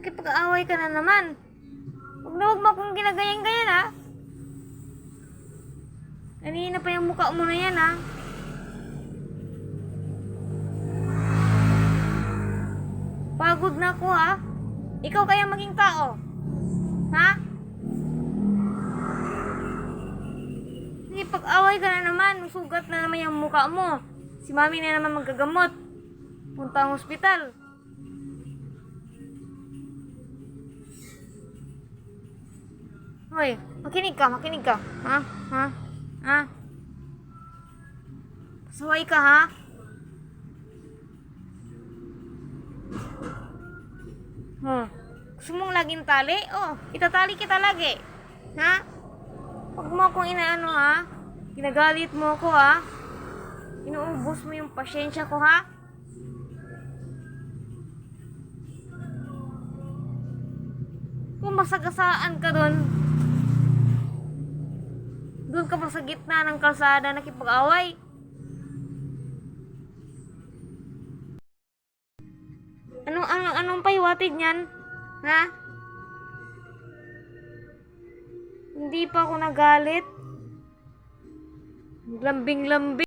Nakipag-away ka na naman. Huwag mo akong ginaganyan-ganyan, ha? Kanina pa yung mukha mo na yan, ha? Pagod na ako, ha? Ikaw kaya maging tao? Ha? Nakipag-away ka na naman. Sugat na naman yung mukha mo. Si mami na naman magagamot. Punta ang ospital. Hoy, makinig ka. Ha? Ha? Ha? Pasaway ka, ha? Gusto mong laging tali? Oh, itatali kita lagi. Ha? Huwag mo akong inaano, ha? Ginagalit mo ako, ha? Inuubos mo yung pasyensya ko, ha? Kung masagasaan ka doon ka pa sa gitna ng kalsada nakipag-away. Anong pahiwatig niyan? Ha? Hindi pa ako nagalit. Lambing-lambing.